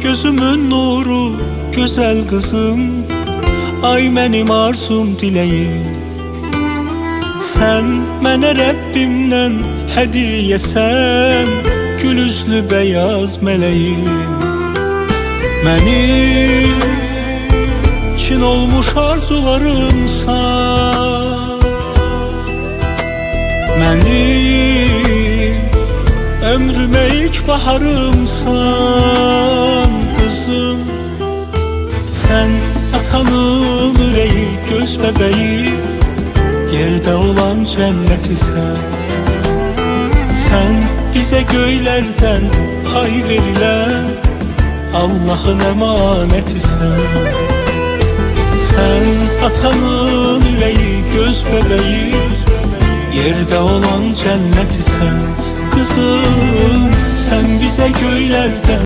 gözümün nuru, güzel kızım. Ay mənim arzum, diləyim. Sən mənə Rəbbimdən hədiyəsən, gül üzlü beyaz mələyim. Mənim çin olmuş arzularımsan, mənim ömrümə ilk baharımsan kızım. Sən atanın ürəyi, göz bəbəyi, yerdə olan cənnətisən. Sən bizə göylərdən pay verilən Allah'ın emanetisən. Sən atanın ürəyi, göz bəbəyi, yerdə olan cənnətisən. Kızım, sən bizə göylərdən